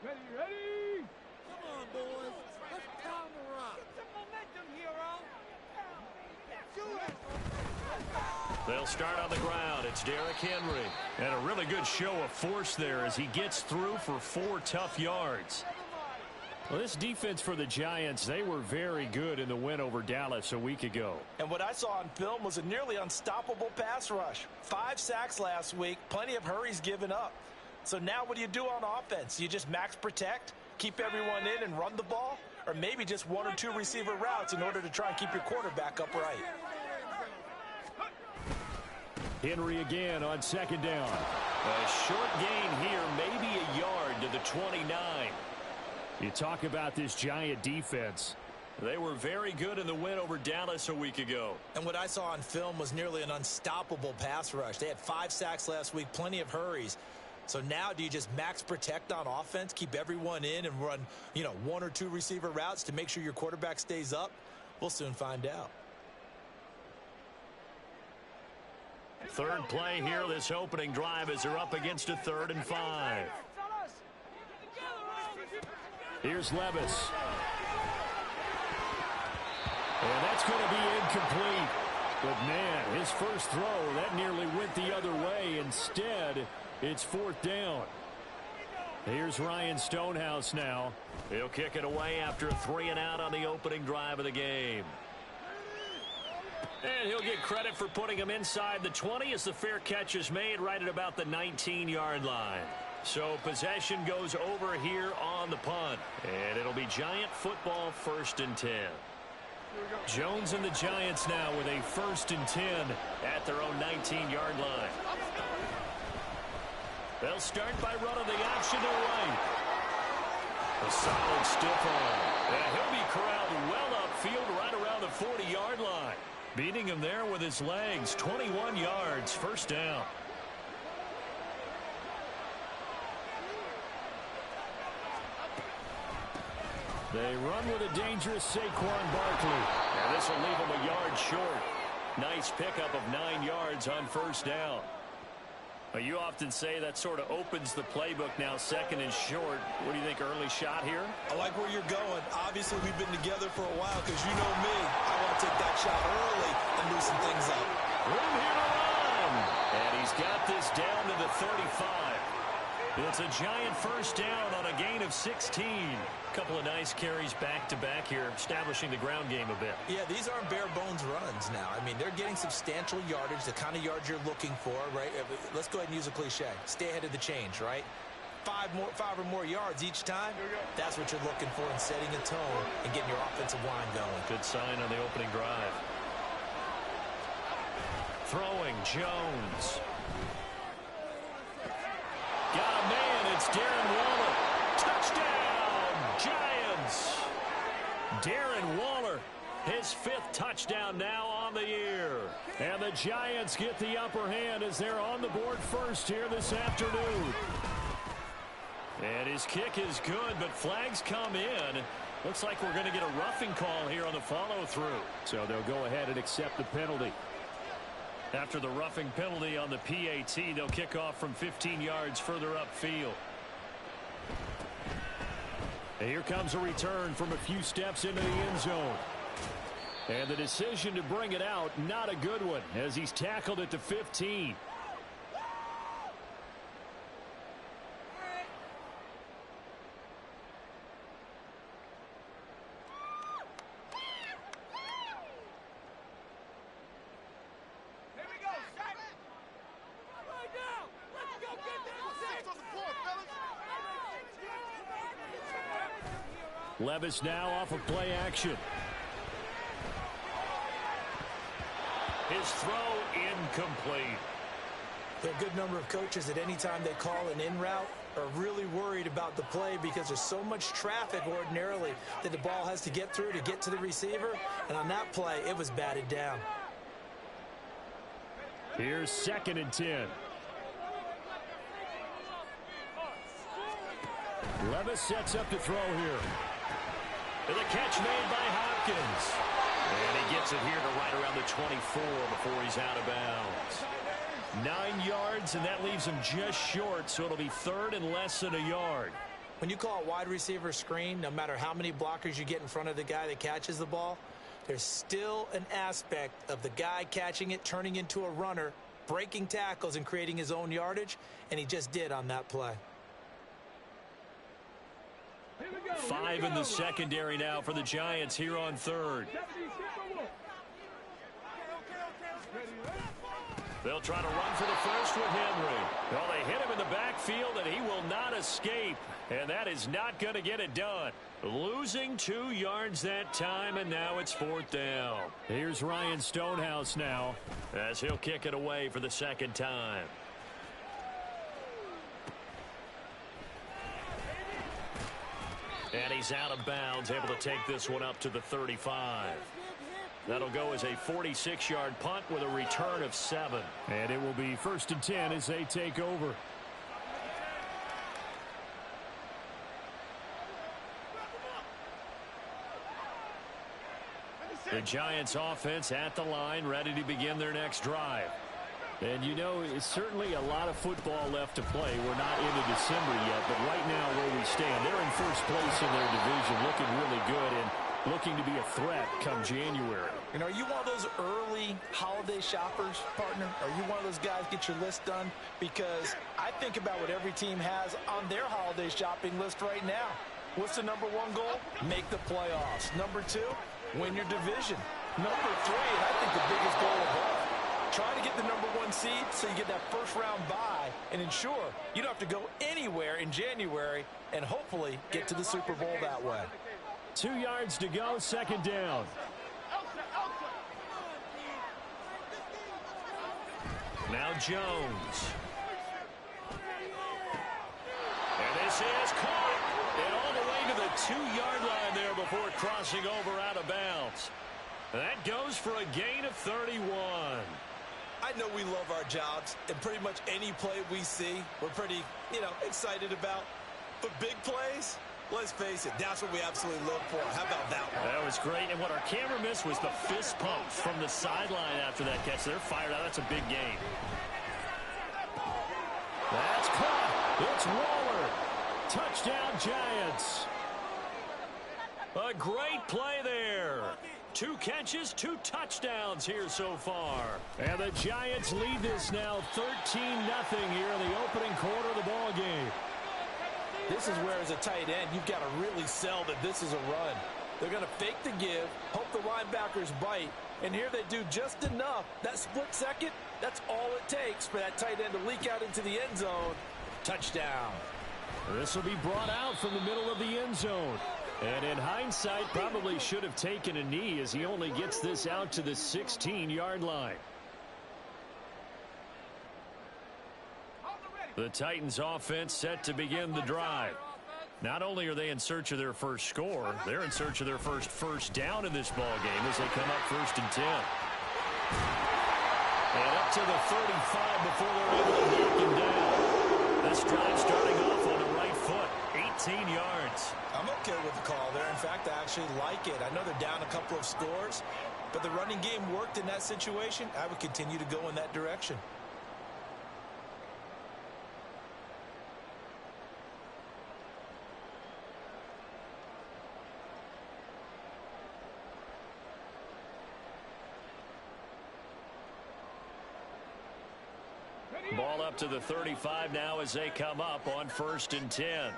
Ready? Come on, boys. Let's pound the rock. Get some momentum, hero. They'll start on the ground. It's Derrick Henry. And a really good show of force there as he gets through for 4 tough yards. Well, this defense for the Giants, they were very good in the win over Dallas a week ago. And what I saw on film was a nearly unstoppable pass rush. 5 sacks last week, plenty of hurries given up. So now what do you do on offense? You just max protect, keep everyone in and run the ball? Or maybe just 1 or 2 receiver routes in order to try and keep your quarterback upright? Henry again on second down. A short gain here, maybe a yard to the 29. You talk about this Giant defense. They were very good in the win over Dallas a week ago. And what I saw on film was nearly an unstoppable pass rush. They had 5 sacks last week, plenty of hurries. So now do you just max protect on offense, keep everyone in and run, 1 or 2 receiver routes to make sure your quarterback stays up? We'll soon find out. Third play here, this opening drive as they're up against a 3rd and 5. Here's Levis. And that's going to be incomplete. But, man, his first throw, that nearly went the other way. Instead, it's 4th down. Here's Ryan Stonehouse now. He'll kick it away after a 3 and out on the opening drive of the game. And he'll get credit for putting him inside the 20 as the fair catch is made right at about the 19-yard line. So possession goes over here on the punt. And it'll be Giant football 1st and 10. Jones and the Giants now with a 1st and 10 at their own 19-yard line. They'll start by running the option to the right. A solid stiff arm. And he'll be corralled well upfield right around the 40-yard line. Beating him there with his legs. 21 yards, 1st down. They run with a dangerous Saquon Barkley. And this will leave him a yard short. Nice pickup of 9 yards on 1st down. You often say that sort of opens the playbook now, 2nd and short. What do you think, early shot here? I like where you're going. Obviously, we've been together for a while because you know me. I want to take that shot early and loosen things up. Room here to run. And he's got this down to the 35. It's a Giant 1st down on a gain of 16. Couple of nice carries back-to-back here, establishing the ground game a bit. Yeah, these aren't bare-bones runs now. I mean, they're getting substantial yardage, the kind of yards you're looking for, right? Let's go ahead and use a cliche. Stay ahead of the change, right? 5 or more yards each time, that's what you're looking for in setting a tone and getting your offensive line going. Good sign on the opening drive. Throwing, Jones. Got a man, it's Darren Waller. Touchdown, Giants. Darren Waller, his 5th touchdown now on the year. And the Giants get the upper hand as they're on the board first here this afternoon. And his kick is good, but flags come in. Looks like we're going to get a roughing call here on the follow-through. So they'll go ahead and accept the penalty. After the roughing penalty on the PAT, they'll kick off from 15 yards further upfield. And here comes a return from a few steps into the end zone. And the decision to bring it out, not a good one, as he's tackled at the 15. Levis now off of play action. His throw incomplete. There are a good number of coaches at any time they call an in route are really worried about the play because there's so much traffic ordinarily that the ball has to get through to get to the receiver. And on that play, it was batted down. Here's 2nd and 10. Levis sets up to throw here. And the catch made by Hopkins. And he gets it here to right around the 24 before he's out of bounds. 9 yards, and that leaves him just short, so it'll be 3rd and less than a yard. When you call a wide receiver screen, no matter how many blockers you get in front of the guy that catches the ball, there's still an aspect of the guy catching it, turning into a runner, breaking tackles and creating his own yardage, and he just did on that play. 5 in the secondary now for the Giants here on third. They'll try to run for the first with Henry. Well, they hit him in the backfield, and he will not escape. And that is not going to get it done. Losing 2 yards that time, and now it's 4th down. Here's Ryan Stonehouse now as he'll kick it away for the second time. And he's out of bounds, able to take this one up to the 35. That'll go as a 46-yard punt with a return of 7. And it will be 1st and 10 as they take over. The Giants offense at the line, ready to begin their next drive. And you know, it's certainly a lot of football left to play. We're not into December yet, but right now where we stand, they're in first place in their division, looking really good and looking to be a threat come January. And are you one of those early holiday shoppers, partner? Are you one of those guys get your list done? Because I think about what every team has on their holiday shopping list right now. What's the number 1 goal? Make the playoffs. Number 2, win your division. Number 3, and I think the biggest goal of all, try to get the number 1 seed so you get that first-round bye and ensure you don't have to go anywhere in January and hopefully get to the Super Bowl that way. 2 yards to go, 2nd down. Now Jones. And this is caught. And all the way to the 2-yard line there before crossing over out of bounds. That goes for a gain of 31. I know we love our jobs, and pretty much any play we see, we're pretty, excited about. But big plays, let's face it, that's what we absolutely look for. How about that one? That was great. And what our camera missed was the fist pump from the sideline after that catch. They're fired out. That's a big gain. That's caught. It's Waller. Touchdown, Giants. A great play there. 2 catches, 2 touchdowns here so far. And the Giants lead this now 13-0 here in the opening quarter of the ball game. This is where, as a tight end, you've got to really sell that this is a run. They're going to fake the give, hope the linebackers bite, and here they do just enough. That split second, that's all it takes for that tight end to leak out into the end zone. Touchdown. This will be brought out from the middle of the end zone. And in hindsight, probably should have taken a knee as he only gets this out to the 16-yard line. The Titans offense set to begin the drive. Not only are they in search of their first score, they're in search of their first down in this ball game as they come up 1st and 10. And up to the 35 before they're able to knock him down. This drive starting off on the right foot, 18 yards. I'm okay with the call there. In fact, I actually like it. I know they're down a couple of scores, but the running game worked in that situation. I would continue to go in that direction. Ball up to the 35 now as they come up on 1st and 10.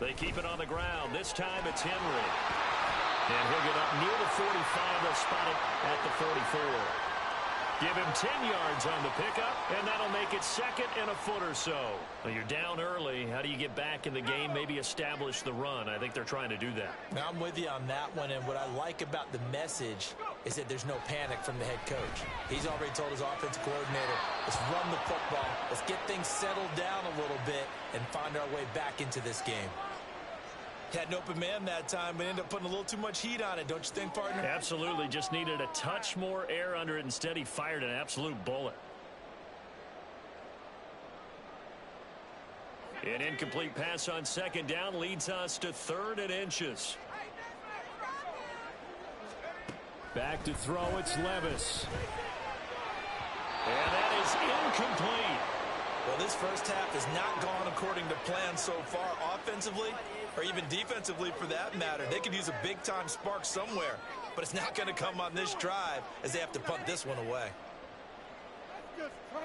They keep it on the ground. This time it's Henry. And he'll get up near the 45. They'll spot it at the 44. Give him 10 yards on the pickup, and that'll make it 2nd and a foot or so. Well, you're down early. How do you get back in the game, maybe establish the run? I think they're trying to do that. Now, I'm with you on that one, and what I like about the message is that there's no panic from the head coach. He's already told his offensive coordinator, let's run the football, let's get things settled down a little bit and find our way back into this game. Had an open man that time, but ended up putting a little too much heat on it, don't you think, partner? Absolutely. Just needed a touch more air under it. Instead, he fired an absolute bullet. An incomplete pass on 2nd down leads us to 3rd and inches. Back to throw, it's Levis. And that is incomplete. Well, this this first half has not gone according to plan so far offensively or even defensively for that matter. They could use a big-time spark somewhere, but it's not going to come on this drive as they have to punt this one away. Just trash.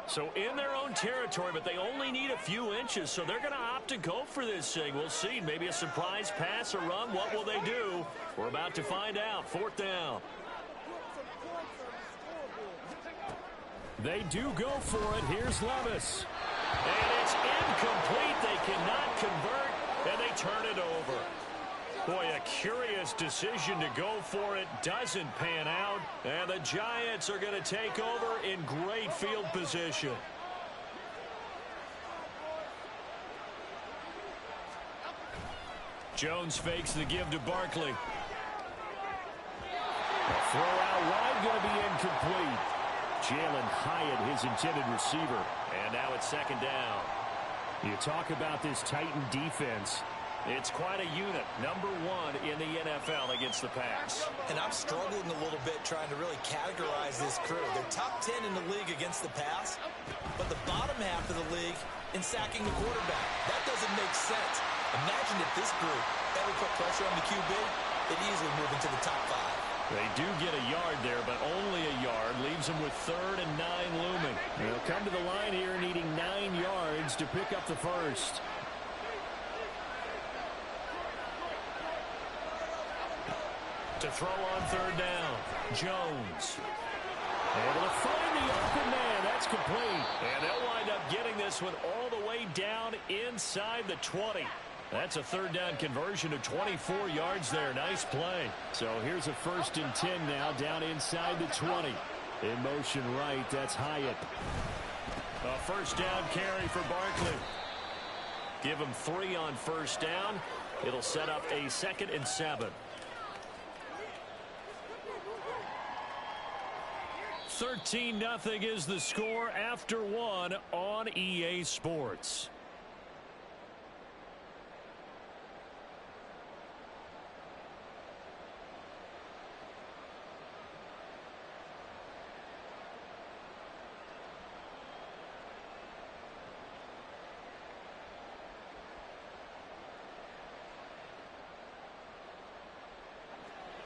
So in their own territory, but they only need a few inches, so they're going to opt to go for this thing. We'll see. Maybe a surprise pass or run. What will they do? We're about to find out. 4th down. They do go for it. Here's Levis. And it's incomplete. They cannot convert, and they turn it over. Boy, a curious decision to go for it. Doesn't pan out. And the Giants are going to take over in great field position. Jones fakes the give to Barkley. Throw out wide, going to be incomplete. Jalen Hyatt, his intended receiver. And now it's 2nd down. You talk about this Titan defense. It's quite a unit. Number 1 in the NFL against the pass. And I'm struggling a little bit trying to really categorize this crew. They're top 10 in the league against the pass, but the bottom half of the league in sacking the quarterback. That doesn't make sense. Imagine if this group ever put pressure on the QB, they'd easily move into the top 5. They do get a yard there, but only a yard. Leaves them with 3rd and 9 looming. They'll come to the line here needing 9 yards to pick up the first. To throw on 3rd down, Jones. Able to find the open man. That's complete. And they'll wind up getting this one all the way down inside the 20. That's a 3rd down conversion of 24 yards there. Nice play. So here's a 1st and 10 now down inside the 20. In motion right, that's Hyatt. A 1st down carry for Barkley. Give him 3 on 1st down. It'll set up a 2nd and 7. 13-0 is the score after 1 on EA Sports.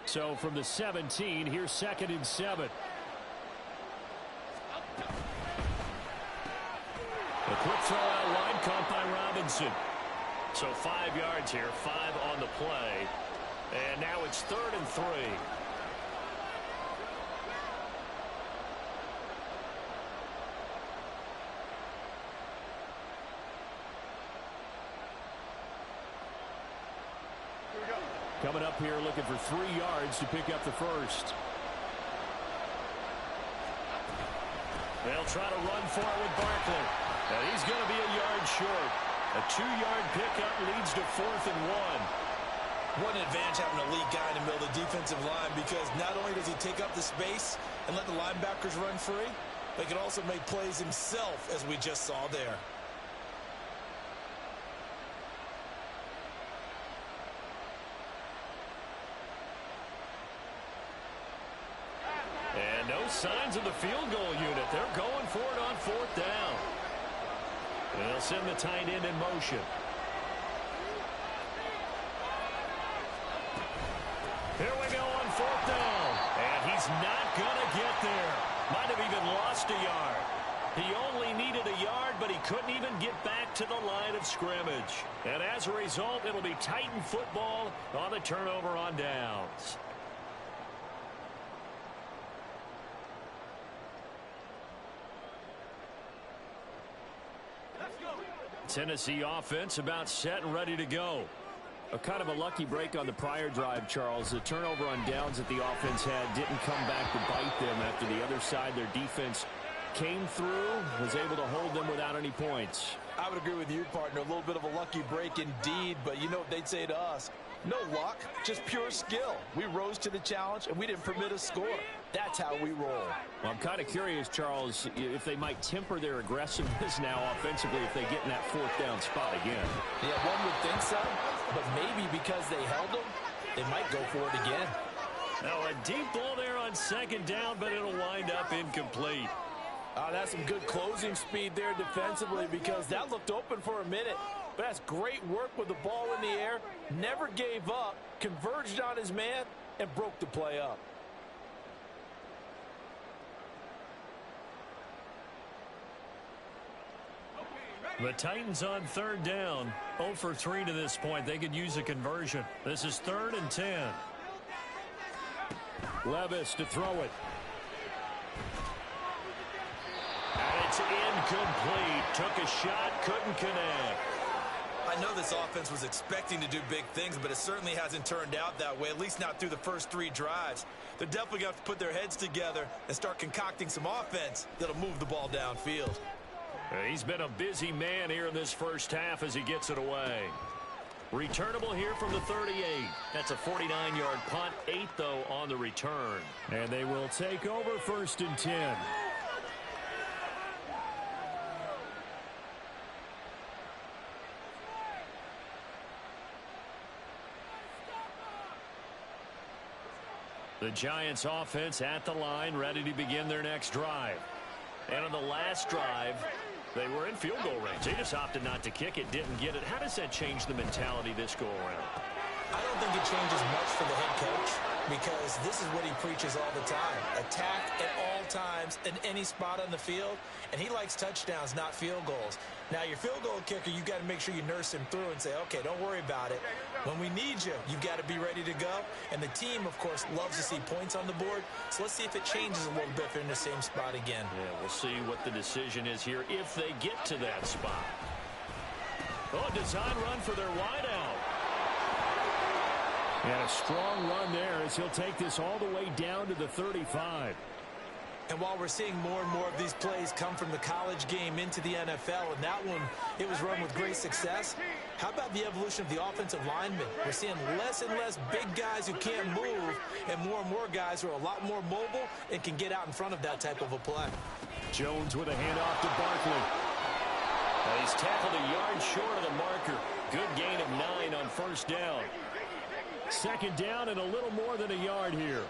So from the 17, here's 2nd and 7. A quick throw out wide, caught by Robinson. So 5 yards here, 5 on the play. And now it's 3rd and 3. Coming up here looking for 3 yards to pick up the first. They'll try to run for it with Barkley. And he's going to be a yard short. A 2-yard pickup leads to 4th and 1. What an advantage having a lead guy in the middle of the defensive line, because not only does he take up the space and let the linebackers run free, but he can also make plays himself, as we just saw there. And no signs of the field goal unit. They're going for it on 4th down. They'll send the tight end in motion. Here we go on 4th down. And he's not going to get there. Might have even lost a yard. He only needed a yard, but he couldn't even get back to the line of scrimmage. And as a result, it'll be Titan football on the turnover on downs. Tennessee offense about set and ready to go. A kind of a lucky break on the prior drive, Charles. The turnover on downs that the offense had didn't come back to bite them after the other side. Their defense came through, was able to hold them without any points. I would agree with you, partner. A little bit of a lucky break indeed, but you know what they'd say to us? No luck, just pure skill. We rose to the challenge, and we didn't permit a score. That's how we roll. Well, I'm kind of curious, Charles, if they might temper their aggressiveness now offensively if they get in that 4th down spot again. Yeah, one would think so, but maybe because they held them, they might go for it again. Now a deep ball there on second down, but it'll wind up incomplete. That's some good closing speed there defensively because that looked open for a minute. But that's great work with the ball in the air. Never gave up, converged on his man, and broke the play up. The Titans on third down. 0 for 3 to this point. They could use a conversion. This is 3rd and 10. Levis to throw it. And it's incomplete. Took a shot, couldn't connect. I know this offense was expecting to do big things, but it certainly hasn't turned out that way, at least not through the first 3 drives. They're definitely going to have to put their heads together and start concocting some offense that'll move the ball downfield. He's been a busy man here in this first half as he gets it away. Returnable here from the 38. That's a 49-yard punt, 8 though on the return. And they will take over 1st and 10. The Giants offense at the line, ready to begin their next drive. And on the last drive, they were in field goal range. They just opted not to kick it, didn't get it. How does that change the mentality this go around? I don't think it changes much for the head coach because this is what he preaches all the time. Attack at all times in any spot on the field, and he likes touchdowns, not field goals. Now, your field goal kicker, you got to make sure you nurse him through and say, okay, don't worry about it. When we need you, you've got to be ready to go. And the team, of course, loves to see points on the board. So let's see if it changes a little bit if they're in the same spot again. Yeah, we'll see what the decision is here if they get to that spot. Oh, design run for their wideout. And a strong run there as he'll take this all the way down to the 35. And while we're seeing more and more of these plays come from the college game into the NFL, and that one, it was run with great success, how about the evolution of the offensive linemen? We're seeing less and less big guys who can't move and more guys who are a lot more mobile and can get out in front of that type of a play. Jones with a handoff to Barkley. He's tackled a yard short of the marker. Good gain of 9 on 1st down. 2nd down and a little more than a yard here.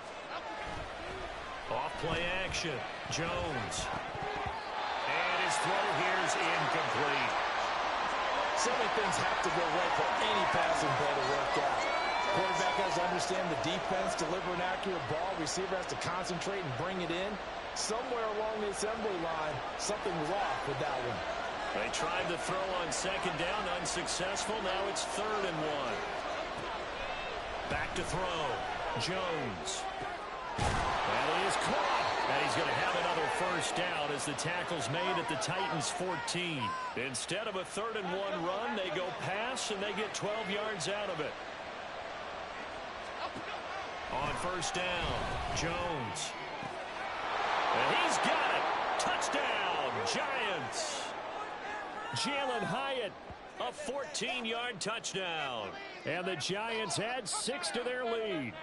Off play action. Jones. And his throw here is incomplete. So many things have to go right for any passing play to work out. Quarterback has to understand the defense, deliver an accurate ball. Receiver has to concentrate and bring it in. Somewhere along the assembly line, something was off with that one. They tried to throw on 2nd down, unsuccessful. Now it's 3rd and 1. Back to throw. Jones. And he is caught. And he's going to have another 1st down as the tackle's made at the Titans' 14. Instead of a 3rd and 1 run, they go pass and they get 12 yards out of it. On 1st down, Jones. And he's got it. Touchdown, Giants. Jalen Hyatt. A 14-yard touchdown. And the Giants add 6 to their lead.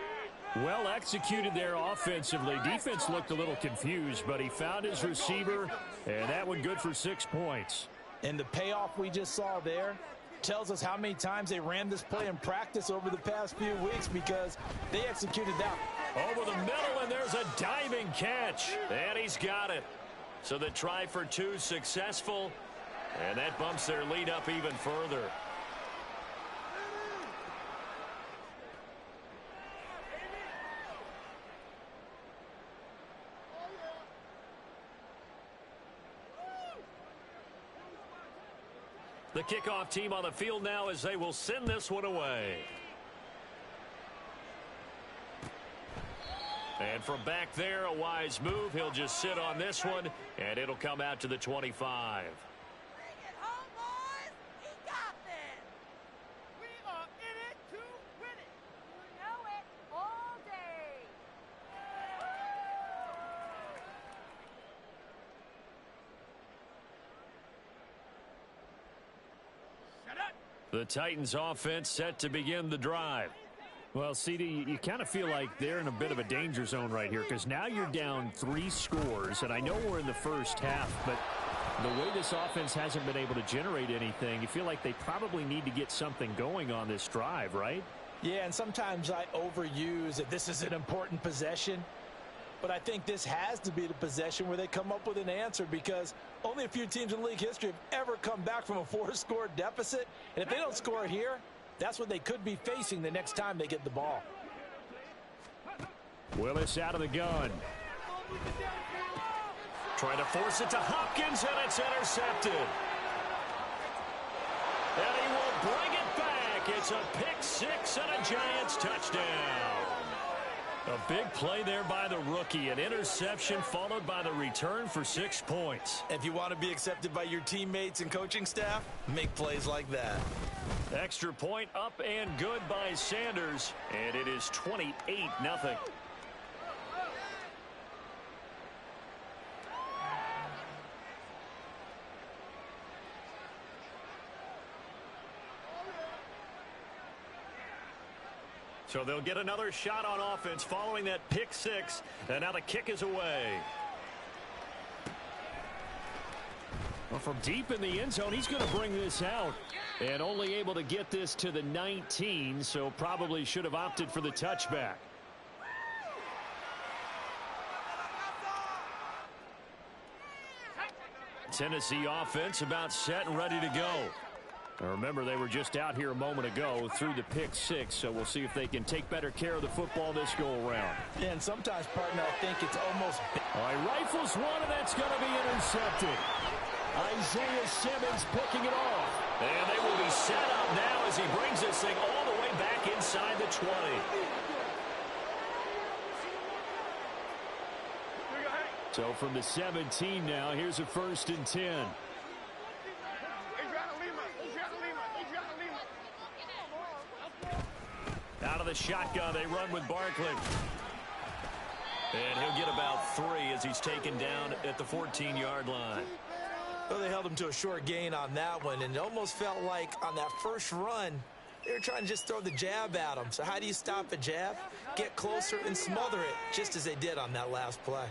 Well executed there offensively. Defense looked a little confused, but he found his receiver, and that one good for 6 points. And the payoff we just saw there tells us how many times they ran this play in practice over the past few weeks because they executed that. Over the middle, and there's a diving catch. And he's got it. So the try for 2 successful, and that bumps their lead up even further. The kickoff team on the field now as they will send this one away. And from back there, a wise move. He'll just sit on this one, and it'll come out to the 25. Bring it home, boys. We got this. We are in it to win it. You know it all day. Shut up. The Titans offense set to begin the drive. Well, CD, you kind of feel like they're in a bit of a danger zone right here because now you're down 3 scores, and I know we're in the first half, but the way this offense hasn't been able to generate anything, you feel like they probably need to get something going on this drive, right? Yeah, and sometimes I overuse that this is an important possession. But I think this has to be the possession where they come up with an answer, because only a few teams in league history have ever come back from a 4-score deficit. And if they don't score here, that's what they could be facing the next time they get the ball. Willis out of the gun. Trying to force it to Hopkins, and it's intercepted. And he will bring it back. It's a pick six and a Giants touchdown. A big play there by the rookie. An interception followed by the return for 6 points. If you want to be accepted by your teammates and coaching staff, make plays like that. Extra point up and good by Sanders. And it is 28-0. So they'll get another shot on offense following that pick six. And now the kick is away. Well, from deep in the end zone, he's going to bring this out. And only able to get this to the 19, so probably should have opted for the touchback. Tennessee offense about set and ready to go. Now remember, they were just out here a moment ago through the pick six, so we'll see if they can take better care of the football this go-around. Yeah, and sometimes, partner, I think it's almost... All right, rifles one, and that's going to be intercepted. Isaiah Simmons picking it off. And they will be set up now as he brings this thing all the way back inside the 20. So from the 17 now, here's a 1st and 10. Out of the shotgun, they run with Barkley. And he'll get about 3 as he's taken down at the 14-yard line. Well, they held him to a short gain on that one, and it almost felt like on that first run, they were trying to just throw the jab at him. So how do you stop a jab? Get closer and smother it, just as they did on that last play.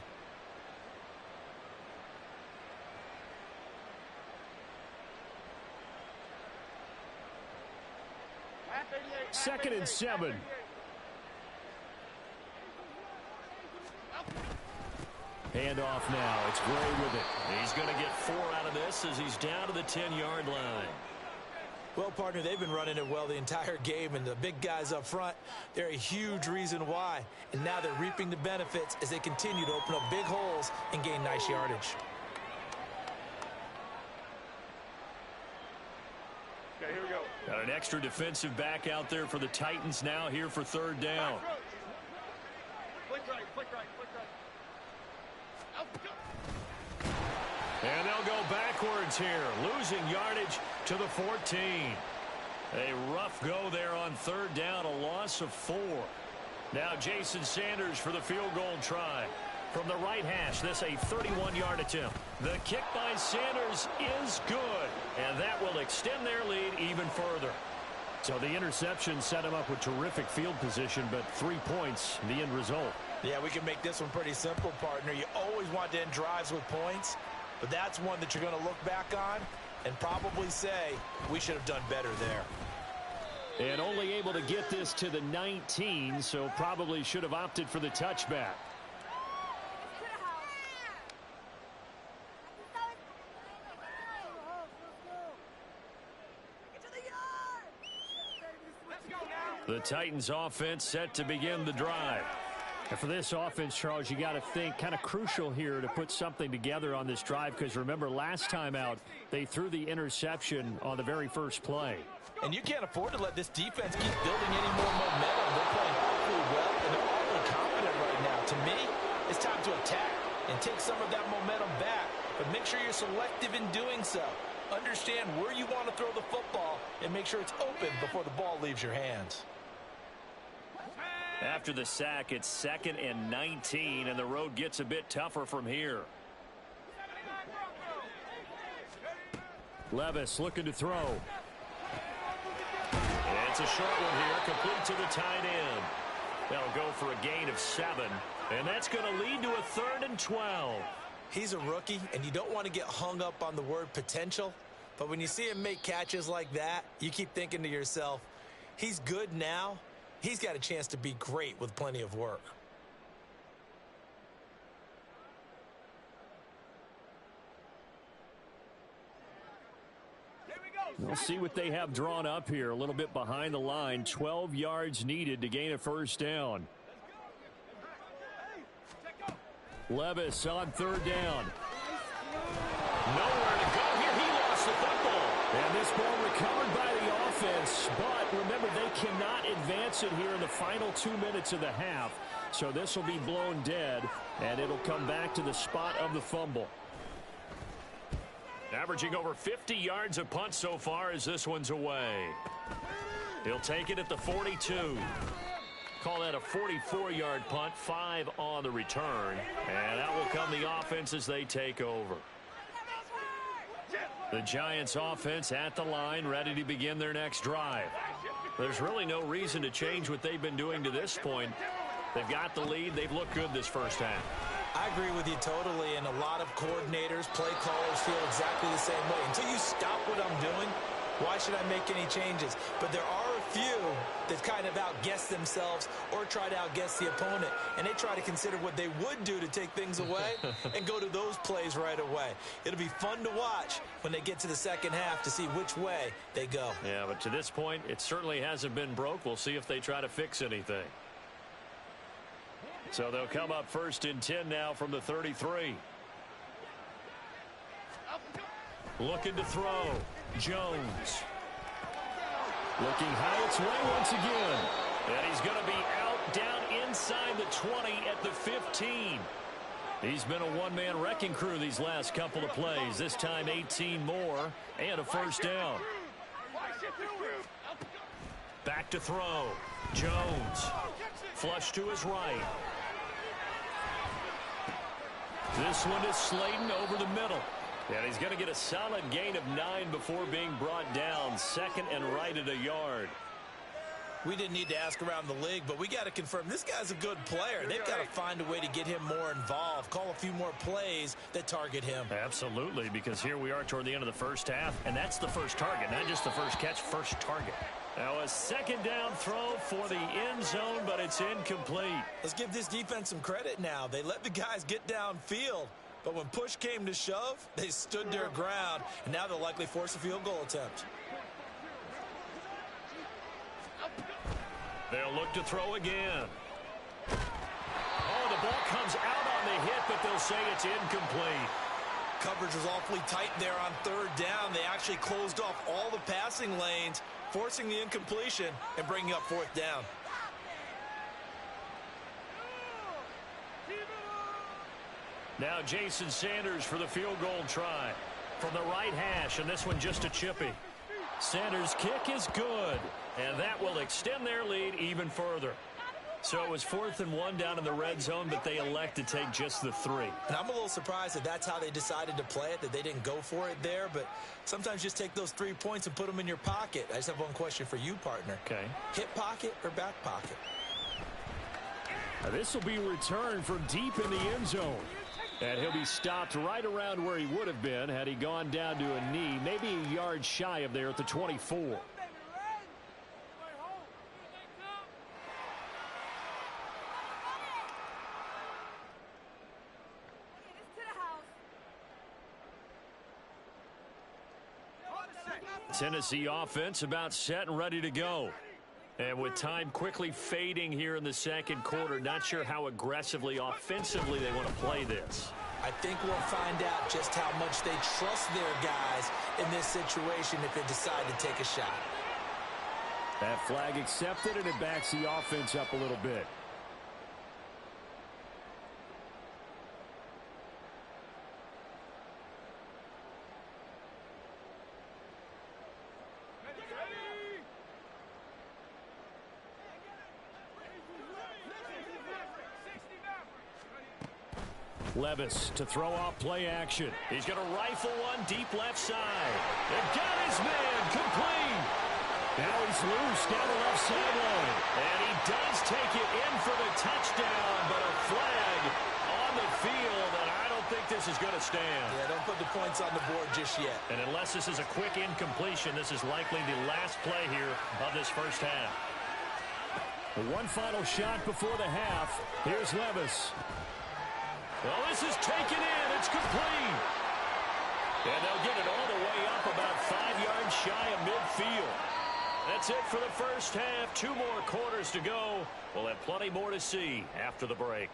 Second and 7. Handoff now. It's Gray with it. He's going to get 4 out of this as he's down to the 10-yard line. Well, partner, they've been running it well the entire game, and the big guys up front, they're a huge reason why. And now they're reaping the benefits as they continue to open up big holes and gain nice yardage. Okay, here we go. Got an extra defensive back out there for the Titans now here for 3rd down. Flick right, flick right, flick right. And they'll go backwards here, losing yardage to the 14. A rough go there on 3rd down, a loss of 4. Now Jason Sanders for the field goal try. From the right hash, this a 31-yard attempt. The kick by Sanders is good, and that will extend their lead even further. So the interception set him up with terrific field position, but 3 points, the end result. Yeah, we can make this one pretty simple, partner. You always want to end drives with points, but that's one that you're going to look back on and probably say, we should have done better there. And only able to get this to the 19, so probably should have opted for the touchback. The Titans offense set to begin the drive. And for this offense, Charles, you got to think kind of crucial here to put something together on this drive, because remember last time out they threw the interception on the very first play. And you can't afford to let this defense keep building any more momentum. They're playing awfully well, and they're awfully confident right now. To me, it's time to attack and take some of that momentum back. But make sure you're selective in doing so. Understand where you want to throw the football and make sure it's open before the ball leaves your hands. After the sack, it's 2nd and 19, and the road gets a bit tougher from here. Levis looking to throw. And it's a short one here, complete to the tight end. They'll go for a gain of 7, and that's going to lead to a 3rd and 12. He's a rookie, and you don't want to get hung up on the word potential, but when you see him make catches like that, you keep thinking to yourself, he's good now, he's got a chance to be great with plenty of work. We'll see what they have drawn up here. A little bit behind the line. 12 yards needed to gain a first down. Levis on third down. Nowhere to go here. He lost the football. And this ball recovered by the offense. But remember, they cannot advance it here in the final 2 minutes of the half. So this will be blown dead, and it'll come back to the spot of the fumble. Averaging over 50 yards a punt so far as this one's away. He'll take it at the 42. Call that a 44-yard punt, 5 on the return. And out will come the offense as they take over. The Giants offense at the line, ready to begin their next drive. There's really no reason to change what they've been doing to this point. They've got the lead. They've looked good this first half. I agree with you totally, and a lot of coordinators, play callers feel exactly the same way. Until you stop what I'm doing, why should I make any changes? But there are a few that kind of outguess themselves or try to outguess the opponent, and they try to consider what they would do to take things away and go to those plays right away. It'll be fun to watch when they get to the second half to see which way they go. Yeah, but to this point, it certainly hasn't been broke. We'll see if they try to fix anything. So they'll come up first and 10 now from the 33. Looking to throw. Jones. Looking high its way once again. And he's going to be out down inside the 20 at the 15. He's been a one-man wrecking crew these last couple of plays. This time 18 more and a first down. Back to throw. Jones. Flush to his right. This one is Slayton over the middle. And he's going to get a solid gain of 9 before being brought down. Second and right at a yard. We didn't need to ask around the league, but we got to confirm this guy's a good player. They've got to find a way to get him more involved, call a few more plays that target him. Absolutely, because here we are toward the end of the first half, and that's the first target, not just the first catch, first target. Now a second down throw for the end zone, but it's incomplete. Let's give this defense some credit now. They let the guys get downfield, but when push came to shove, they stood their ground, and now they'll likely force a field goal attempt. They'll look to throw again. Oh, the ball comes out on the hit, but they'll say it's incomplete. Coverage was awfully tight there on third down. They actually closed off all the passing lanes, forcing the incompletion and bringing up fourth down. Now Jason Sanders for the field goal try from the right hash, and this one just a chippy. Sanders' kick is good, and that will extend their lead even further. So it was 4th and 1 down in the red zone, but they elect to take just the 3. And I'm a little surprised that that's how they decided to play it, that they didn't go for it there. But sometimes just take those 3 points and put them in your pocket. I just have one question for you, partner. Okay. Hip pocket or back pocket? This will be returned from deep in the end zone. And he'll be stopped right around where he would have been had he gone down to a knee, maybe a yard shy of there at the 24. Tennessee offense about set and ready to go. And with time quickly fading here in the second quarter, not sure how aggressively, offensively they want to play this. I think we'll find out just how much they trust their guys in this situation if they decide to take a shot. That flag accepted, and it backs the offense up a little bit. Levis to throw off play action. He's going to rifle one deep left side. It got his man complete. Now he's loose down the left sideline. And he does take it in for the touchdown, but a flag on the field, and I don't think this is going to stand. Yeah, don't put the points on the board just yet. And unless this is a quick incompletion, this is likely the last play here of this first half. One final shot before the half. Here's Levis. Well, this is taken in. It's complete. And they'll get it all the way up about 5 yards shy of midfield. That's it for the first half. 2 more quarters to go. We'll have plenty more to see after the break.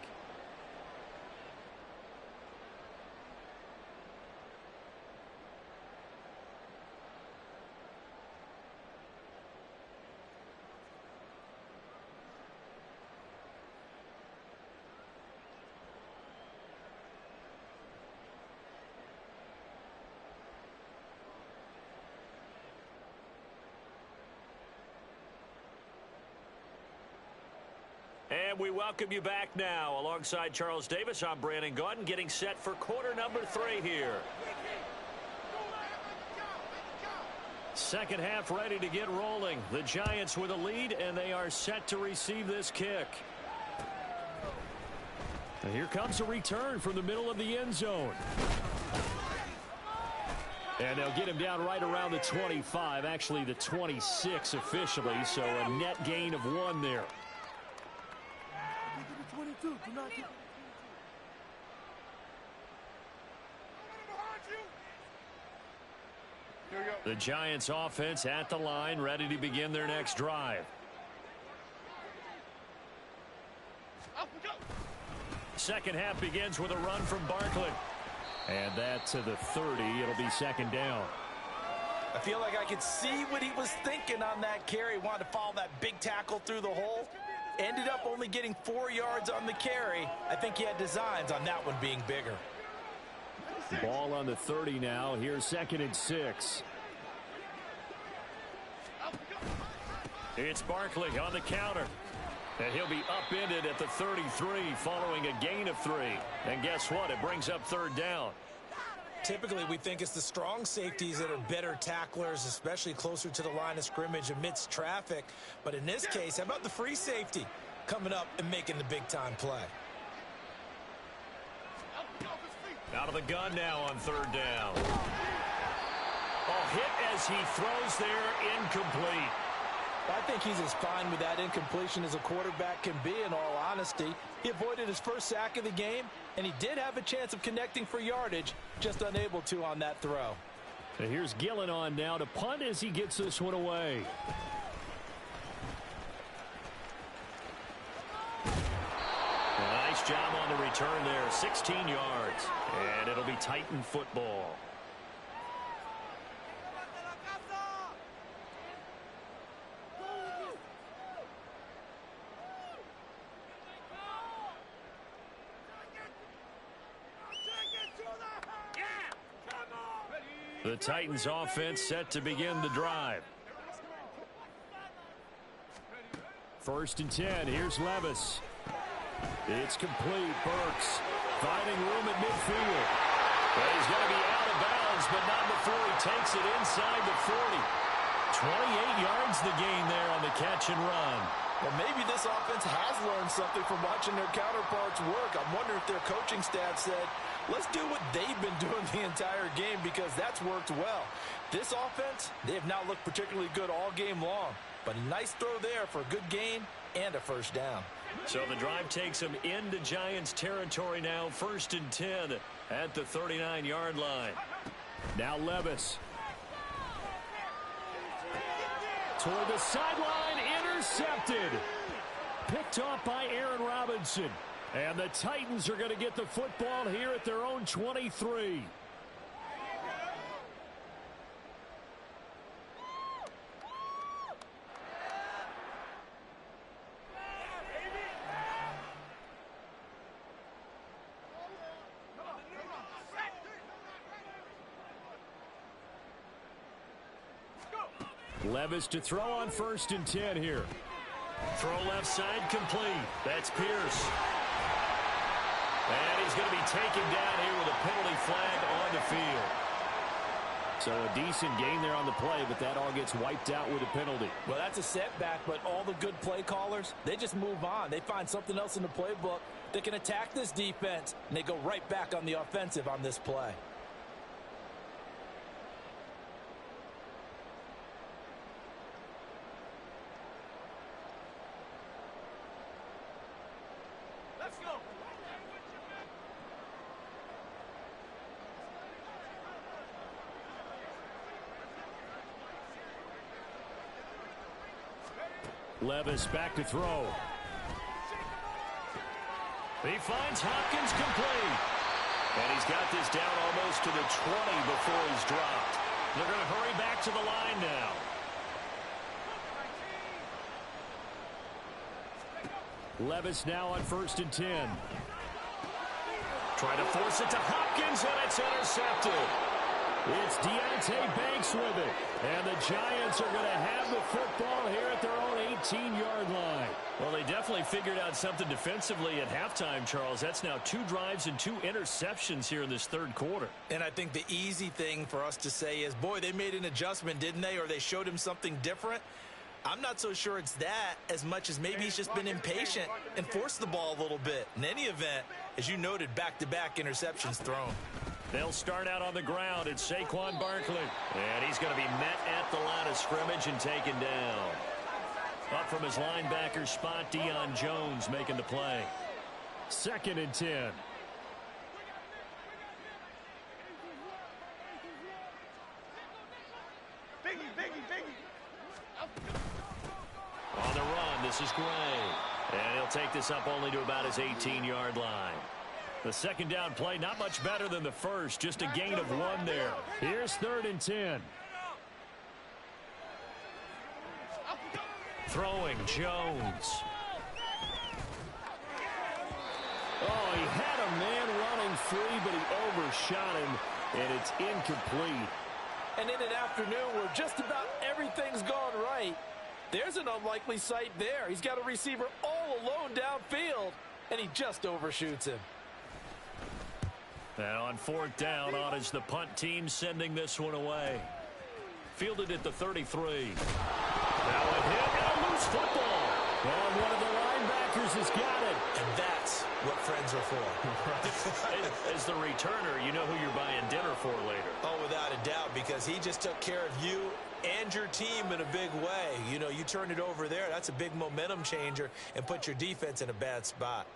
And we welcome you back now. Alongside Charles Davis, I'm Brandon Gaudin, getting set for quarter number 3 here. Second half ready to get rolling. The Giants with a lead, and they are set to receive this kick. And here comes a return from the middle of the end zone. And they'll get him down right around the 25, actually the 26 officially, so a net gain of 1 there. The Giants offense at the line, ready to begin their next drive. Second half begins with a run from Barkley. And that to the 30. It'll be second down. I feel like I could see what he was thinking on that carry. Wanted to follow that big tackle through the hole. Ended up only getting 4 yards on the carry. I think he had designs on that one being bigger. Ball on the 30 now. Here's 2nd and 6. It's Barkley on the counter. And he'll be upended at the 33 following a gain of 3. And guess what? It brings up 3rd down. Typically, we think it's the strong safeties that are better tacklers, especially closer to the line of scrimmage amidst traffic. But in this case, how about the free safety coming up and making the big-time play? Out of the gun now on 3rd down. Hit as he throws there, incomplete. I think he's as fine with that incompletion as a quarterback can be, in all honesty. He avoided his first sack of the game, and he did have a chance of connecting for yardage, just unable to on that throw. And here's Gillen on now to punt as he gets this one away. Nice job on the return there, 16 yards. And it'll be Titan football. The Titans offense set to begin the drive. 1st and 10. Here's Levis. It's complete. Burks finding room at midfield. Well, he's going to be out of bounds, but not before he takes it inside the 40. 28 yards the gain there on the catch and run. Well, maybe this offense has learned something from watching their counterparts work. I'm wondering if their coaching staff said, let's do what they've been doing the entire game, because that's worked well. This offense, they have not looked particularly good all game long. But a nice throw there for a good gain and a 1st down. So the drive takes them into Giants territory now. 1st and 10 at the 39-yard line. Now Levis. Toward the sideline, intercepted. Picked off by Aaron Robinson. And the Titans are going to get the football here at their own 23. Levis to throw on 1st and 10 here. Throw left side complete. That's Pierce. And he's going to be taken down here with a penalty flag on the field. So a decent gain there on the play, but that all gets wiped out with a penalty. Well, that's a setback, but all the good play callers, they just move on. They find something else in the playbook that can attack this defense, and they go right back on the offensive on this play. Levis back to throw. He finds Hopkins complete. And he's got this down almost to the 20 before he's dropped. They're going to hurry back to the line now. Levis now on 1st and 10. Trying to force it to Hopkins, and it's intercepted. It's Deonte Banks with it. And the Giants are going to have the football here at their own 18-yard line. Well, they definitely figured out something defensively at halftime, Charles. That's now 2 drives and 2 interceptions here in this third quarter. And I think the easy thing for us to say is, boy, they made an adjustment, didn't they? Or they showed him something different. I'm not so sure it's that as much as maybe he's just been impatient and forced the ball a little bit. In any event, as you noted, back-to-back interceptions thrown. They'll start out on the ground. It's Saquon Barkley. And he's going to be met at the line of scrimmage and taken down. Up from his linebacker spot, Deion Jones making the play. 2nd and 10. On the run, this is Gray. And he'll take this up only to about his 18-yard line. The second down play, not much better than the first. Just a gain of 1 there. Here's 3rd and 10. Throwing, Jones. Oh, he had a man running free, but he overshot him, and it's incomplete. And in an afternoon where just about everything's gone right, there's an unlikely sight there. He's got a receiver all alone downfield, and he just overshoots him. And on 4th down, on is the punt team sending this one away. Fielded at the 33. Now a hit and a loose football. And one of the linebackers has got it. And that's what friends are for. As the returner, you know who you're buying dinner for later. Oh, without a doubt, because he just took care of you and your team in a big way. You know, you turn it over there, that's a big momentum changer and put your defense in a bad spot.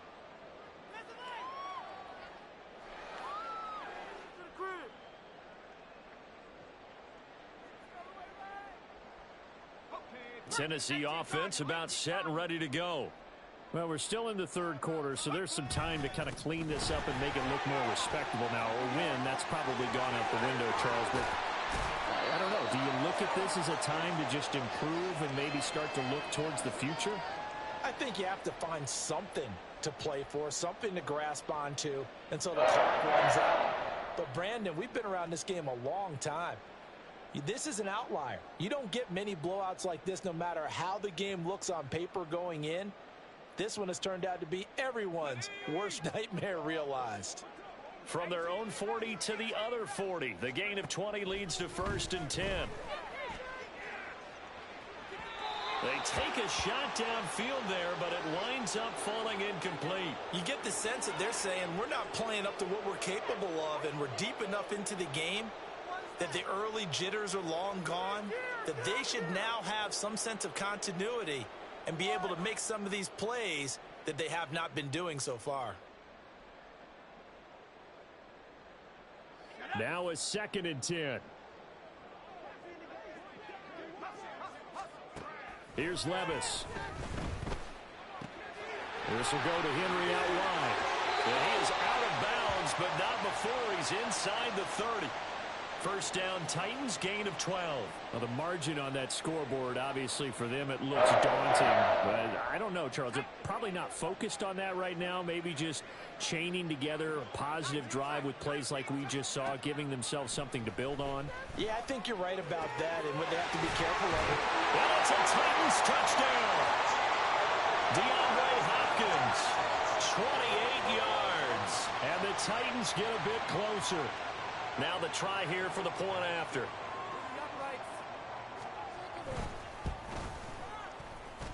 Tennessee offense about set and ready to go. Well, we're still in the third quarter, so there's some time to kind of clean this up and make it look more respectable. Now, a win, that's probably gone out the window, Charles. But I don't know. Do you look at this as a time to just improve and maybe start to look towards the future? I think you have to find something to play for, something to grasp onto until the clock runs out. But, Brandon, we've been around this game a long time. This is an outlier. You don't get many blowouts like this no matter how the game looks on paper going in. This one has turned out to be everyone's worst nightmare realized. From their own 40 to the other 40. The gain of 20 leads to 1st and 10. They take a shot downfield there, but it winds up falling incomplete. You get the sense that they're saying we're not playing up to what we're capable of, and we're deep enough into the game that the early jitters are long gone, that they should now have some sense of continuity and be able to make some of these plays that they have not been doing so far. Now a 2nd and 10. Here's Levis. This will go to Henry out wide. And he is out of bounds, but not before he's inside the 30. First down, Titans, gain of 12. Well, the margin on that scoreboard, obviously, for them, it looks daunting. But I don't know, Charles. They're probably not focused on that right now. Maybe just chaining together a positive drive with plays like we just saw, giving themselves something to build on. Yeah, I think you're right about that, and what they have to be careful of. And it's a Titans touchdown. DeAndre Hopkins, 28 yards. And the Titans get a bit closer. Now the try here for the point after.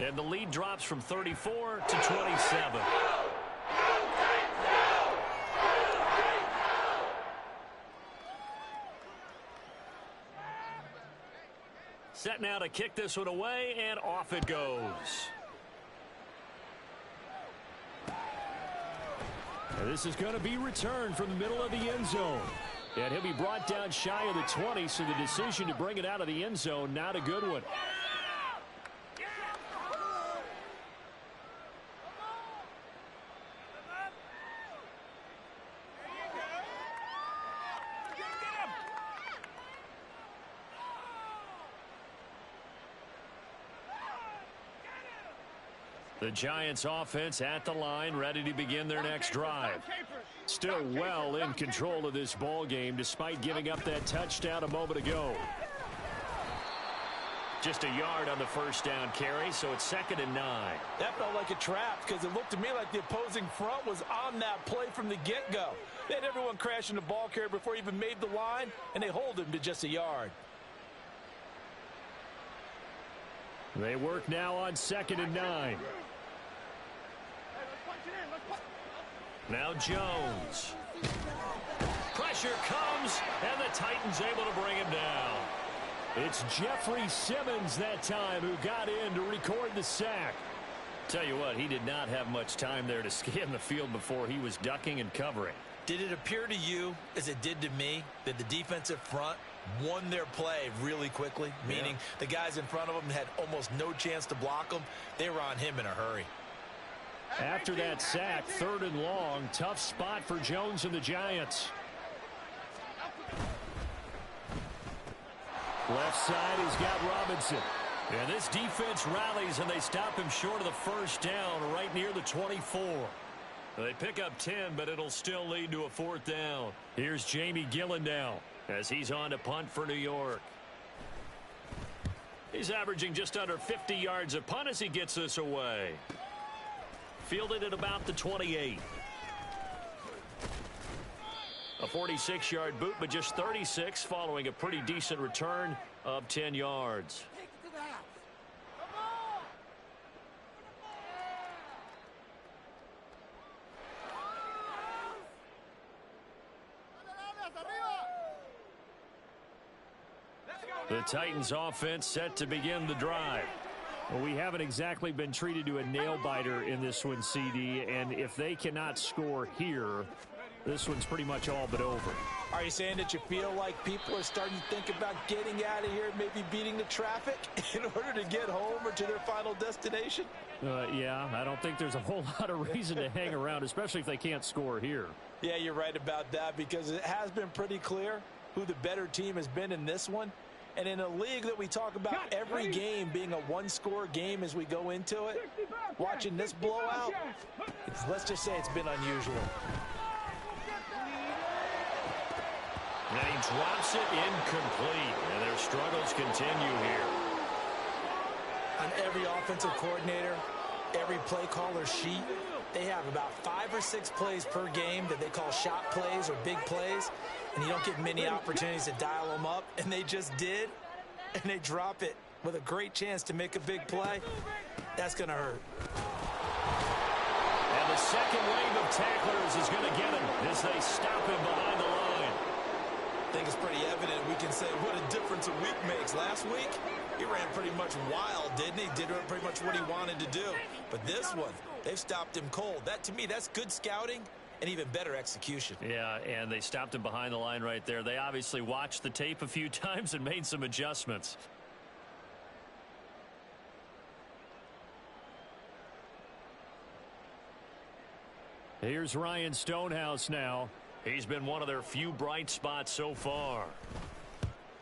And the lead drops from 34 to 27. Set now to kick this one away, and off it goes. And this is going to be returned from the middle of the end zone. And he'll be brought down shy of the 20, so the decision to bring it out of the end zone, not a good one. The Giants offense at the line, ready to begin their next drive. Still well in control of this ball game despite giving up that touchdown a moment ago. Just a yard on the first down carry, so it's 2nd and 9. That felt like a trap because it looked to me like the opposing front was on that play from the get-go. They had everyone crashing the ball carrier before he even made the line, and they hold him to just a yard. They work now on 2nd and 9. Now Jones. Pressure comes, and the Titans able to bring him down. It's Jeffrey Simmons that time who got in to record the sack. Tell you what, he did not have much time there to scan the field before he was ducking and covering. Did it appear to you, as it did to me, that the defensive front won their play really quickly? Meaning the guys in front of them had almost no chance to block them. They were on him in a hurry. After that sack, 3rd and long, tough spot for Jones and the Giants. Left side, he's got Robinson. And this defense rallies, and they stop him short of the first down right near the 24. They pick up 10, but it'll still lead to a 4th down. Here's Jamie Gillen now as he's on to punt for New York. He's averaging just under 50 yards a punt as he gets this away. Fielded at about the 28. A 46-yard boot, but just 36 following a pretty decent return of 10 yards. The Titans offense set to begin the drive. Well, we haven't exactly been treated to a nail-biter in this one, CD, and if they cannot score here, this one's pretty much all but over. Are you saying that you feel like people are starting to think about getting out of here, maybe beating the traffic in order to get home or to their final destination? Yeah, I don't think there's a whole lot of reason to hang around, especially if they can't score here. Yeah, you're right about that because it has been pretty clear who the better team has been in this one. And in a league that we talk about every game being a one-score game as we go into it, watching this blowout, let's just say it's been unusual. And he drops it incomplete, and their struggles continue here. On every offensive coordinator, every play caller sheet, they have about 5 or 6 plays per game that they call shot plays or big plays, and you don't get many opportunities to dial them up, and they just did, and they drop it with a great chance to make a big play. That's going to hurt. And the second wave of tacklers is going to get him as they stop him behind the line. I think it's pretty evident we can say what a difference a week makes. Last week, he ran pretty much wild, didn't he? Did pretty much what he wanted to do. But this one, they've stopped him cold. That, to me, that's good scouting and even better execution. Yeah, and they stopped him behind the line right there. They obviously watched the tape a few times and made some adjustments. Here's Ryan Stonehouse now. He's been one of their few bright spots so far.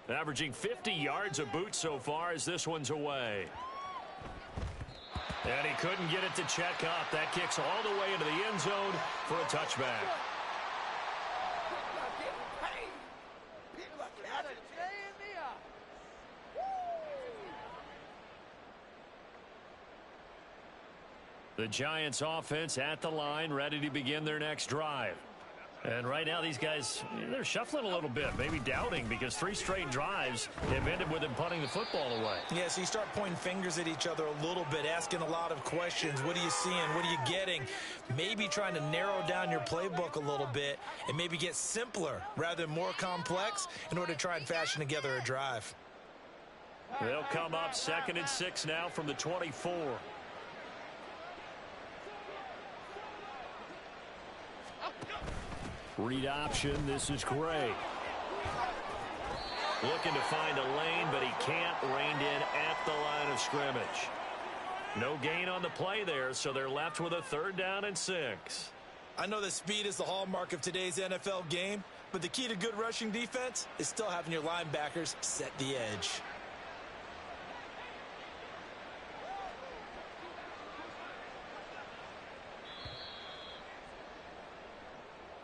Averaging 50 yards a boot so far as this one's away. And he couldn't get it to check up. That kicks all the way into the end zone for a touchback. The Giants offense at the line, ready to begin their next drive. And right now these guys, they're shuffling a little bit, maybe doubting, because 3 straight drives have ended with them punting the football away. Yeah, so you start pointing fingers at each other a little bit, asking a lot of questions. What are you seeing? What are you getting? Maybe trying to narrow down your playbook a little bit and maybe get simpler rather than more complex in order to try and fashion together a drive. They'll come up 2nd and 6 now from the 24. Read option. This is Gray. Looking to find a lane, but he can't. Reined in at the line of scrimmage. No gain on the play there, so they're left with a 3rd down and 6. I know that speed is the hallmark of today's NFL game, but the key to good rushing defense is still having your linebackers set the edge.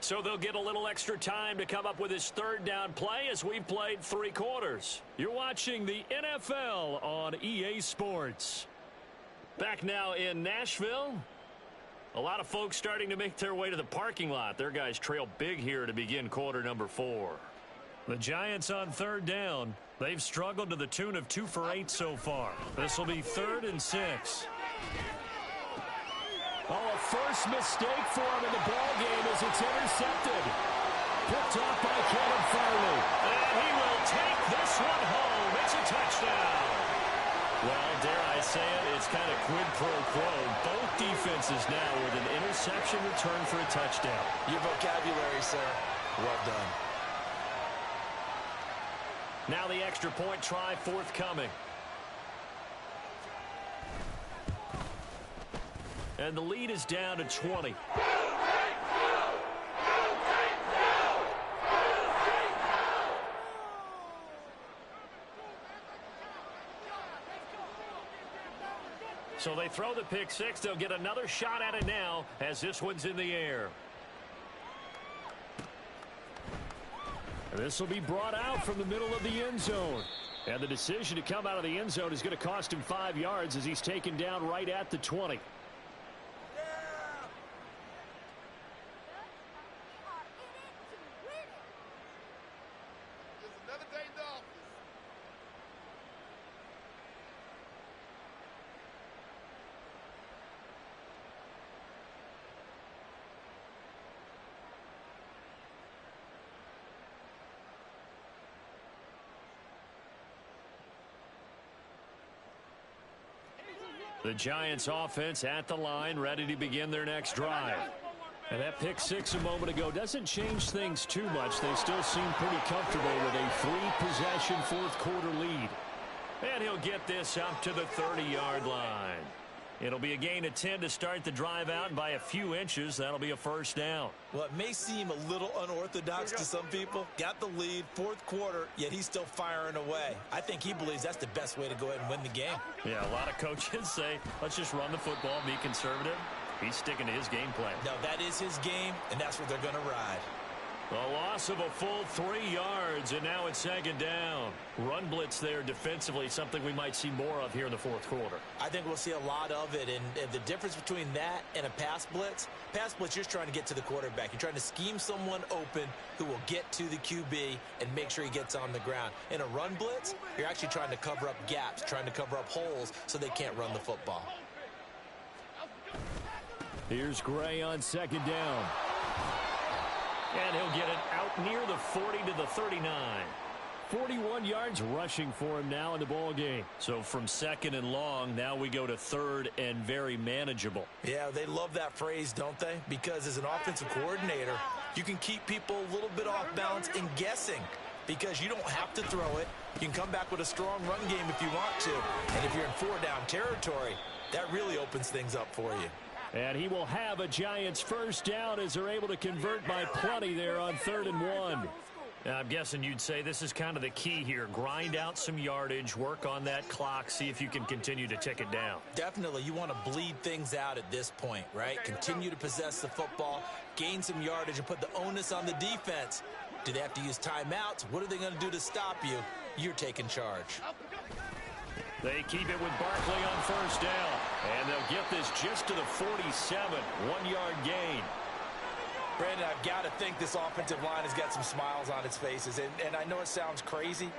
So they'll get a little extra time to come up with his third down play as we've played 3 quarters. You're watching the NFL on EA Sports. Back now in Nashville. A lot of folks starting to make their way to the parking lot. Their guys trail big here to begin quarter number 4. The Giants on third down. They've struggled to the tune of 2 for 8 so far. This will be 3rd and 6. Oh, a first mistake for him in the ball game as it's intercepted. Picked off by Kevin Farley. And he will take this one home. It's a touchdown. Well, dare I say it, it's kind of quid pro quo. Both defenses now with an interception return for a touchdown. Your vocabulary, sir. Well done. Now the extra point try forthcoming. And the lead is down to 20. So they throw the pick 6. They'll get another shot at it now as this one's in the air. And this will be brought out from the middle of the end zone. And the decision to come out of the end zone is going to cost him 5 yards as he's taken down right at the 20. The Giants offense at the line, ready to begin their next drive. And that pick 6 a moment ago doesn't change things too much. They still seem pretty comfortable with a 3-possession fourth-quarter lead. And he'll get this up to the 30-yard line. It'll be a gain of 10 to start the drive out, and by a few inches, that'll be a first down. Well, it may seem a little unorthodox to some people. Got the lead, 4th quarter, yet he's still firing away. I think he believes that's the best way to go ahead and win the game. Yeah, a lot of coaches say, let's just run the football, be conservative. He's sticking to his game plan. No, that is his game, and that's what they're going to ride. A loss of a full 3 yards, and now it's 2nd down. Run blitz there defensively, something we might see more of here in the 4th quarter. I think we'll see a lot of it, and the difference between that and a pass blitz, you're just trying to get to the quarterback. You're trying to scheme someone open who will get to the QB and make sure he gets on the ground. In a run blitz, you're actually trying to cover up gaps, trying to cover up holes so they can't run the football. Here's Gray on 2nd down. And he'll get it out near the 40 to the 39. 41 yards rushing for him now in the ball game. So from 2nd and long, now we go to 3rd and very manageable. Yeah, they love that phrase, don't they? Because as an offensive coordinator, you can keep people a little bit off balance and guessing because you don't have to throw it. You can come back with a strong run game if you want to. And if you're in 4-down territory, that really opens things up for you. And he will have a Giants first down as they're able to convert by plenty there on 3rd and 1. Now, I'm guessing you'd say this is kind of the key here. Grind out some yardage, work on that clock, see if you can continue to tick it down. Definitely. You want to bleed things out at this point, right? Continue to possess the football, gain some yardage, and put the onus on the defense. Do they have to use timeouts? What are they going to do to stop you? You're taking charge. They keep it with Barkley on first down. And they'll get this just to the 47. 1-yard gain. Brandon, I've got to think this offensive line has got some smiles on its faces. And I know it sounds crazy,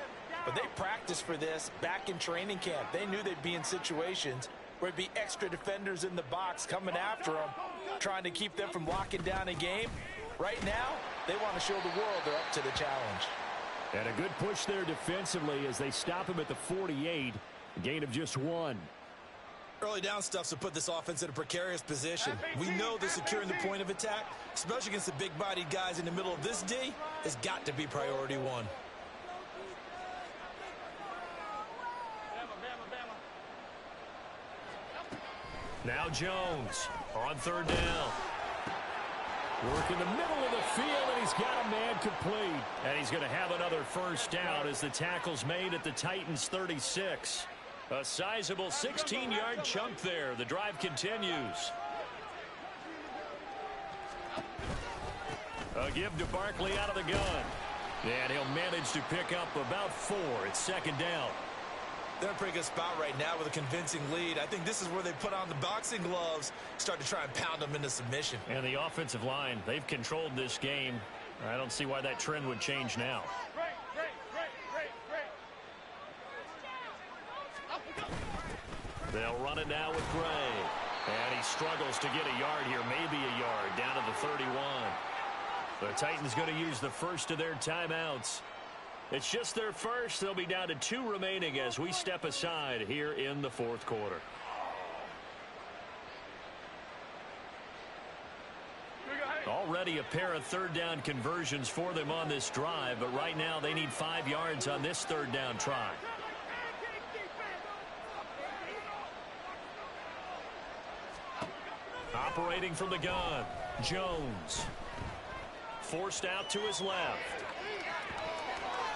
but they practiced for this back in training camp. They knew they'd be in situations where it'd be extra defenders in the box coming after them, trying to keep them from locking down a game. Right now, they want to show the world they're up to the challenge. And a good push there defensively as they stop him at the 48. A gain of just 1. Early down stuff to put this offense in a precarious position. We know that securing the point of attack, especially against the big-bodied guys in the middle of this D, has got to be priority 1. Now Jones on 3rd down. Work in the middle of the field, and he's got a man complete. And he's going to have another first down as the tackle's made at the Titans' 36. A sizable 16-yard chunk there. The drive continues. A give to Barkley out of the gun. And he'll manage to pick up about 4. It's second down. They're in a pretty good spot right now with a convincing lead. I think this is where they put on the boxing gloves, start to try and pound them into submission. And the offensive line, they've controlled this game. I don't see why that trend would change now. They'll run it now with Gray. And he struggles to get a yard here, maybe a yard, down to the 31. The Titans going to use the first of their timeouts. It's just their first. They'll be down to 2 remaining as we step aside here in the fourth quarter. Already a pair of third down conversions for them on this drive, but right now they need 5 yards on this third down try. Operating from the gun, Jones. Forced out to his left.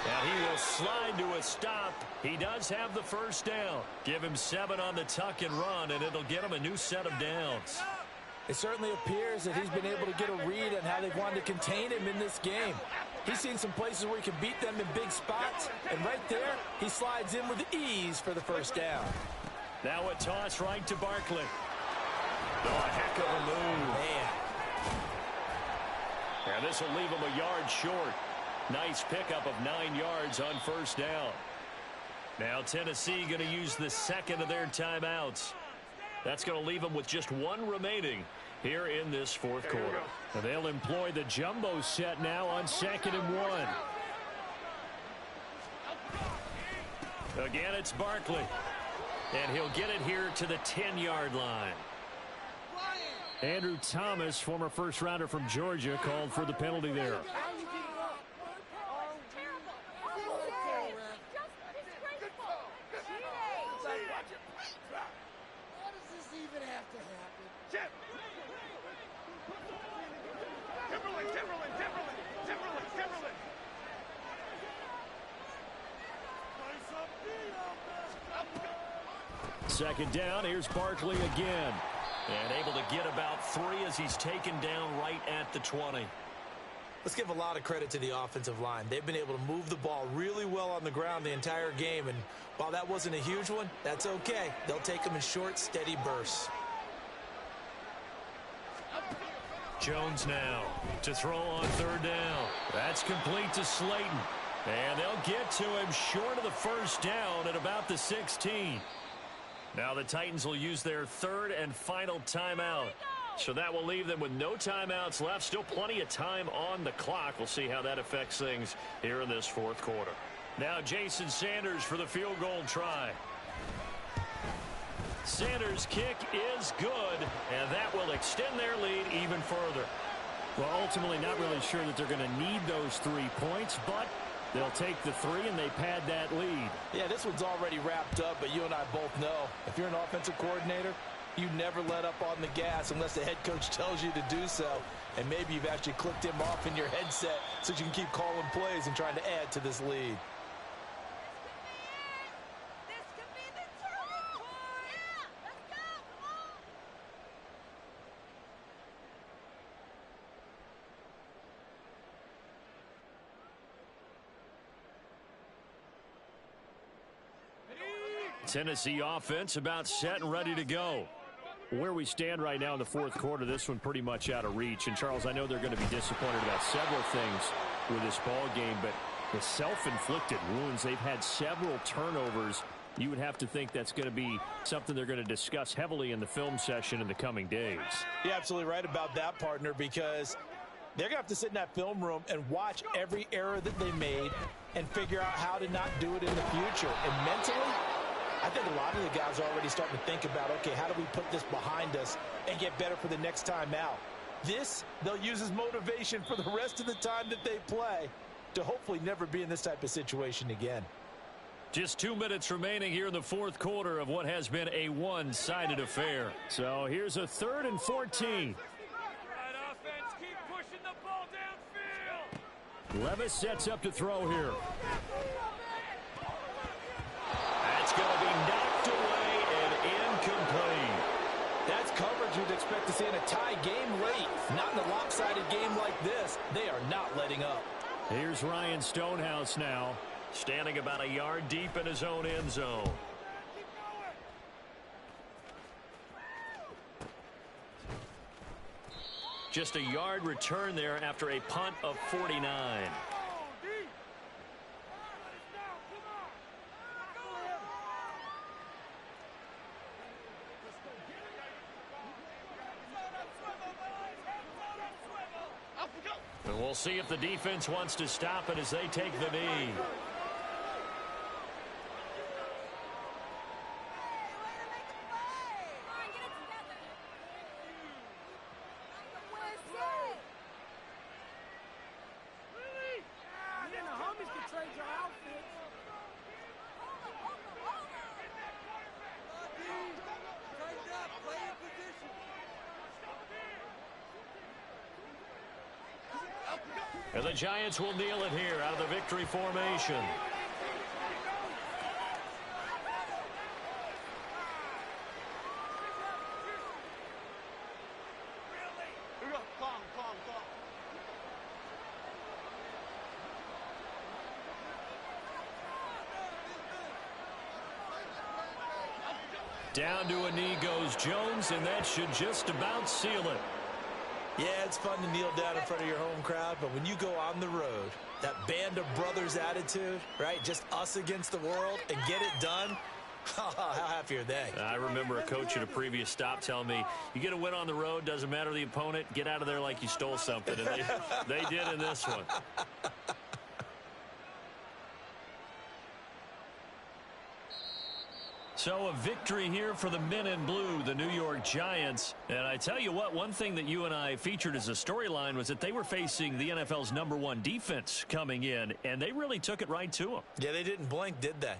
And he will slide to a stop. He does have the first down. Give him 7 on the tuck and run, and it'll get him a new set of downs. It certainly appears that he's been able to get a read on how they've wanted to contain him in this game. He's seen some places where he can beat them in big spots, and right there, he slides in with ease for the first down. Now a toss right to Barkley. Oh, a heck of a move. Man. And this will leave him a yard short. Nice pickup of 9 yards on first down. Now Tennessee going to use the second of their timeouts. That's going to leave them with just 1 remaining here in this fourth quarter. And they'll employ the jumbo set now on 2nd and 1. Again, it's Barkley. And he'll get it here to the 10-yard line. Andrew Thomas, former first-rounder from Georgia, called for the penalty there. Second down, here's Barkley again. And able to get about 3 as he's taken down right at the 20. Let's give a lot of credit to the offensive line. They've been able to move the ball really well on the ground the entire game. And while that wasn't a huge one, that's okay. They'll take them in short, steady bursts. Jones now to throw on third down. That's complete to Slayton. And they'll get to him short of the first down at about the 16. Now the Titans will use their third and final timeout. So that will leave them with no timeouts left. Still plenty of time on the clock. We'll see how that affects things here in this fourth quarter. Now Jason Sanders for the field goal try. Sanders' kick is good, and that will extend their lead even further. Well, ultimately not really sure that they're going to need those 3 points, but they'll take the 3 and they pad that lead. Yeah, this one's already wrapped up, but you and I both know if you're an offensive coordinator, you never let up on the gas unless the head coach tells you to do so. And maybe you've actually clicked him off in your headset so you can keep calling plays and trying to add to this lead. This could be the turning point. Yeah, let's go. Come on. Tennessee offense about set and ready to go. Where we stand right now in the fourth quarter, this one pretty much out of reach. And, Charles, I know they're going to be disappointed about several things with this ball game, but the self-inflicted wounds, they've had several turnovers. You would have to think that's going to be something they're going to discuss heavily in the film session in the coming days. You're absolutely right about that, partner, because they're going to have to sit in that film room and watch every error that they made and figure out how to not do it in the future. And mentally, I think a lot of the guys are already starting to think about, okay, how do we put this behind us and get better for the next time out? This, they'll use as motivation for the rest of the time that they play to hopefully never be in this type of situation again. Just 2 minutes remaining here in the fourth quarter of what has been a one-sided affair. So here's a 3rd and 14. Offense, keep pushing the ball downfield. Levis sets up to throw here. That's going to be knocked away and incomplete. That's coverage average, you'd expect to see in a tie game late. Not in a lopsided game like this. They are not letting up. Here's Ryan Stonehouse now, standing about a yard deep in his own end zone. Just a yard return there after a punt of 49. And we'll see if the defense wants to stop it as they take the knee. And the Giants will kneel it here out of the victory formation. Down to a knee goes Jones, and that should just about seal it. Yeah, it's fun to kneel down in front of your home crowd, but when you go on the road, that band of brothers attitude, right? Just us against the world and get it done. How happy are they? I remember a coach at a previous stop telling me, you get a win on the road, doesn't matter the opponent, get out of there like you stole something. And they did in this one. So a victory here for the men in blue, the New York Giants. And I tell you what, one thing that you and I featured as a storyline was that they were facing the NFL's #1 defense coming in, and they really took it right to them. Yeah, they didn't blink, did they?